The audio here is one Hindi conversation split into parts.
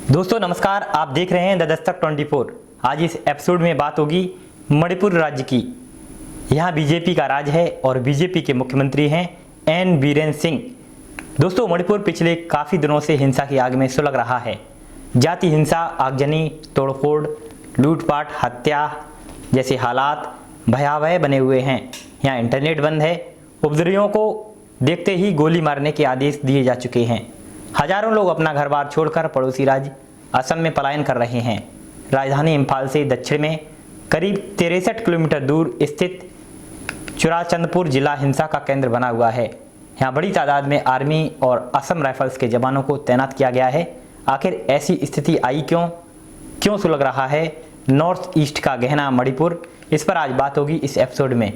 दोस्तों नमस्कार, आप देख रहे हैं द दस्तक 24। आज इस एपिसोड में बात होगी मणिपुर राज्य की। यहाँ बीजेपी का राज है और बीजेपी के मुख्यमंत्री हैं एन बीरेन सिंह। दोस्तों मणिपुर पिछले काफ़ी दिनों से हिंसा की आग में सुलग रहा है। जाति हिंसा, आगजनी, तोड़फोड़, लूटपाट, हत्या जैसे हालात भयावह बने हुए हैं। यहाँ इंटरनेट बंद है। उपद्रवियों को देखते ही गोली मारने के आदेश दिए जा चुके हैं। हजारों लोग अपना घर बार छोड़कर पड़ोसी राज्य असम में पलायन कर रहे हैं। राजधानी इम्फाल से दक्षिण में करीब 63 किलोमीटर दूर स्थित चुराचंदपुर जिला हिंसा का केंद्र बना हुआ है। यहाँ बड़ी तादाद में आर्मी और असम राइफल्स के जवानों को तैनात किया गया है। आखिर ऐसी स्थिति आई क्यों सुलग रहा है नॉर्थ ईस्ट का गहना मणिपुर? इस पर आज बात होगी इस एपिसोड में।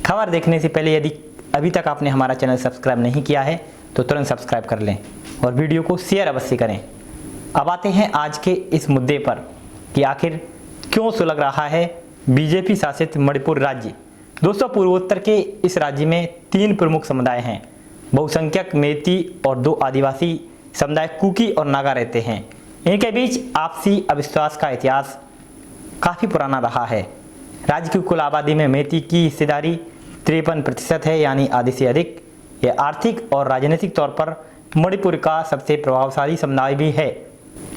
खबर देखने से पहले यदि अभी तक आपने हमारा चैनल सब्सक्राइब नहीं किया है तो तुरंत सब्सक्राइब कर लें और वीडियो को शेयर अवश्य करें। अब आते हैं आज के इस मुद्दे पर कि आखिर क्यों सुलग रहा है बीजेपी शासित मणिपुर राज्य। दोस्तों पूर्वोत्तर के इस राज्य में 3 प्रमुख समुदाय हैं। बहुसंख्यक मेती और 2 आदिवासी समुदाय कुकी और नागा रहते हैं। इनके बीच आपसी अविश्वास का इतिहास काफ़ी पुराना रहा है। राज्य की कुल आबादी में मेती की हिस्सेदारी 53% है, यानी आधे से अधिक। यह आर्थिक और राजनीतिक तौर पर मणिपुर का सबसे प्रभावशाली समुदाय भी है।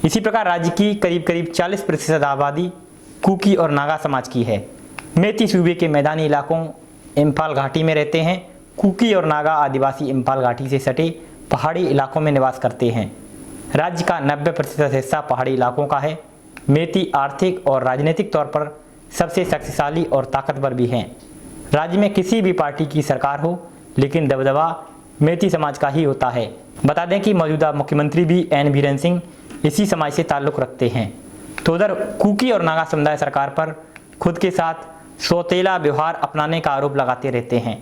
इसी प्रकार राज्य की करीब 40% आबादी कुकी और नागा समाज की है। मेती सूबे के मैदानी इलाकों इम्फाल घाटी में रहते हैं। कुकी और नागा आदिवासी इम्फाल घाटी से सटे पहाड़ी इलाकों में निवास करते हैं। राज्य का 90% हिस्सा पहाड़ी इलाकों का है। मेती आर्थिक और राजनीतिक तौर पर सबसे शक्तिशाली और ताकतवर भी हैं। राज्य में किसी भी पार्टी की सरकार हो, लेकिन दबदबा मेती समाज का ही होता है। बता दें कि मौजूदा मुख्यमंत्री भी एन बीरेन सिंह इसी समाज से ताल्लुक़ रखते हैं। तो उधर कुकी और नागा समुदाय सरकार पर खुद के साथ सौतेला व्यवहार अपनाने का आरोप लगाते रहते हैं।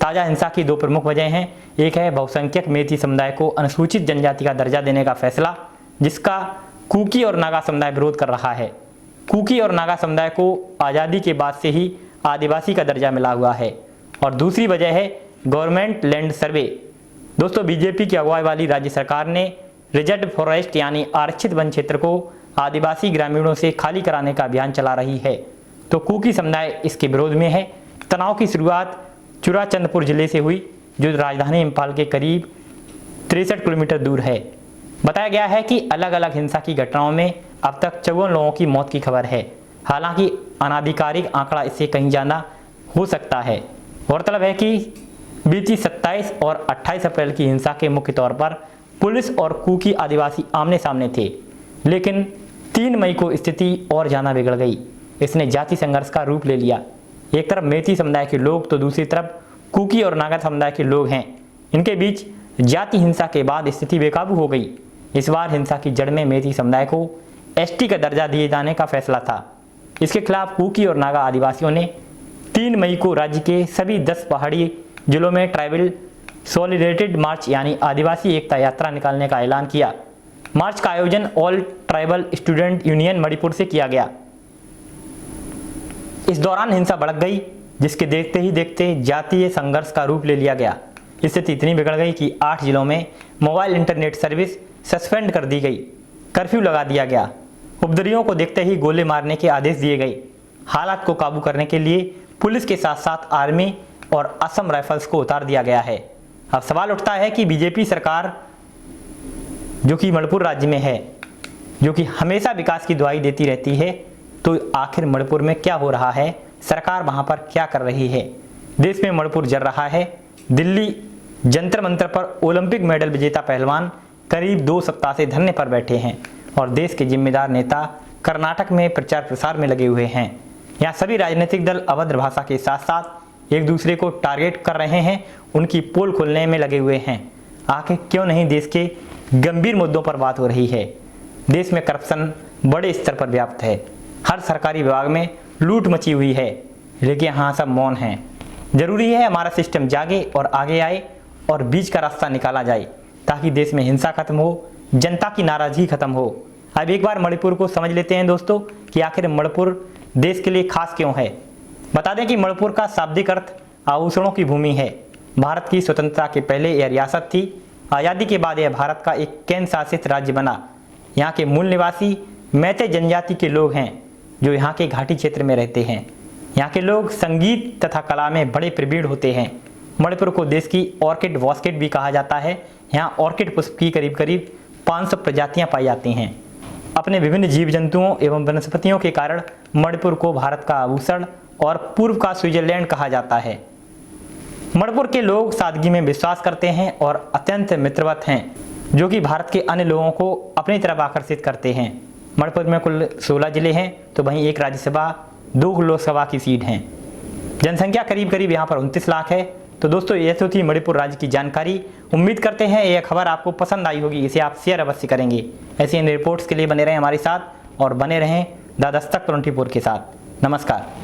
ताज़ा हिंसा की 2 प्रमुख वजह हैं। एक है बहुसंख्यक मेती समुदाय को अनुसूचित जनजाति का दर्जा देने का फैसला, जिसका कुकी और नागा समुदाय विरोध कर रहा है। कुकी और नागा समुदाय को आज़ादी के बाद से ही आदिवासी का दर्जा मिला हुआ है। और दूसरी वजह है गवर्नमेंट लैंड सर्वे। दोस्तों बीजेपी की अगुवाई वाली राज्य सरकार ने रिजर्व फॉरेस्ट यानी आरक्षित वन क्षेत्र को आदिवासी ग्रामीणों से खाली कराने का अभियान चला रही है। तो कुकी समुदाय इसके विरोध में है। तनाव की शुरुआत चुराचंदपुर जिले से हुई, जो राजधानी इम्फाल के करीब 63 किलोमीटर दूर है। बताया गया है कि अलग अलग हिंसा की घटनाओं में अब तक 54 लोगों की मौत की खबर है। हालांकि अनाधिकारिक आंकड़ा इससे कहीं ज़्यादा हो सकता है। गौरतलब है कि बीती 27 और 28 अप्रैल की हिंसा के मुख्य तौर पर पुलिस और कुकी आदिवासी आमने सामने थे, लेकिन 3 मई को स्थिति और ज़्यादा बिगड़ गई। इसने जाति संघर्ष का रूप ले लिया। एक तरफ मेती समुदाय के लोग तो दूसरी तरफ कुकी और नागा समुदाय के लोग हैं। इनके बीच जाति हिंसा के बाद स्थिति बेकाबू हो गई। इस बार हिंसा की जड़ में मेती समुदाय को एसटी का दर्जा दिए जाने का फैसला था। इसके खिलाफ कुकी और नागा आदिवासियों ने 3 मई को राज्य के सभी 10 पहाड़ी जिलों में ट्राइबल सॉलिडेटेड मार्च यानी आदिवासी एकता यात्रा निकालने का ऐलान किया। मार्च का आयोजन all tribal student union Manipur से किया गया। इस दौरान हिंसा भड़क गई, जिसके देखते ही देखते जातीय संघर्ष का रूप ले लिया गया। स्थिति इतनी बिगड़ गई कि 8 जिलों में मोबाइल इंटरनेट सर्विस सस्पेंड कर दी गई, कर्फ्यू लगा दिया गया। उपद्रवियों को देखते ही गोले मारने के आदेश दिए गए। हालात को काबू करने के लिए पुलिस के साथ साथ आर्मी और असम राइफल्स को उतार दिया गया है। अब सवाल उठता है कि बीजेपी सरकार जो कि मणिपुर राज्य में है, जो कि हमेशा विकास की दुहाई देती रहती है, तो आखिर मणिपुर में क्या हो रहा है? सरकार वहां पर क्या कर रही है? देश में मणिपुर जल रहा है। दिल्ली जंतर मंतर पर ओलंपिक मेडल विजेता पहलवान करीब 2 सप्ताह से धरने पर बैठे हैं और देश के जिम्मेदार नेता कर्नाटक में प्रचार प्रसार में लगे हुए हैं। यहाँ सभी राजनीतिक दल अभद्र भाषा के साथ साथ एक दूसरे को टारगेट कर रहे हैं, उनकी पोल खोलने में लगे हुए हैं। आखिर क्यों नहीं देश के गंभीर मुद्दों पर बात हो रही है? देश में करप्शन बड़े स्तर पर व्याप्त है। हर सरकारी विभाग में लूट मची हुई है, लेकिन यहाँ सब मौन हैं। जरूरी है हमारा सिस्टम जागे और आगे आए और बीच का रास्ता निकाला जाए, ताकि देश में हिंसा खत्म हो, जनता की नाराजगी खत्म हो। अब एक बार मणिपुर को समझ लेते हैं दोस्तों कि आखिर मणिपुर देश के लिए खास क्यों है। बता दें कि मणिपुर का शाब्दिक अर्थ आभूषणों की भूमि है। भारत की स्वतंत्रता के पहले यह रियासत थी। आज़ादी के बाद यह भारत का एक केंद्र शासित राज्य बना। यहाँ के मूल निवासी मैते जनजाति के लोग हैं जो यहाँ के घाटी क्षेत्र में रहते हैं। यहाँ के लोग संगीत तथा कला में बड़े प्रवीण होते हैं। मणिपुर को देश की ऑर्किड बास्केट भी कहा जाता है। यहाँ ऑर्किड पुष्प की करीब करीब 500 प्रजातियाँ पाई जाती हैं। अपने विभिन्न जीव जंतुओं एवं वनस्पतियों के कारण मणिपुर को भारत का आभूषण और पूर्व का स्विट्जरलैंड कहा जाता है। मणिपुर के लोग सादगी में विश्वास करते हैं और अत्यंत मित्रवत हैं, जो कि भारत के अन्य लोगों को अपनी तरफ आकर्षित करते हैं। मणिपुर में कुल 16 जिले हैं, तो वहीं एक राज्यसभा 2 लोकसभा की सीट हैं। जनसंख्या करीब करीब यहाँ पर 29 लाख है। तो दोस्तों, ये तो थी मणिपुर राज्य की जानकारी। उम्मीद करते हैं यह खबर आपको पसंद आई होगी, इसे आप शेयर अवश्य करेंगे। ऐसी रिपोर्ट्स के लिए बने रहें हमारे साथ और बने रहें द दस्तक 24 के साथ। नमस्कार।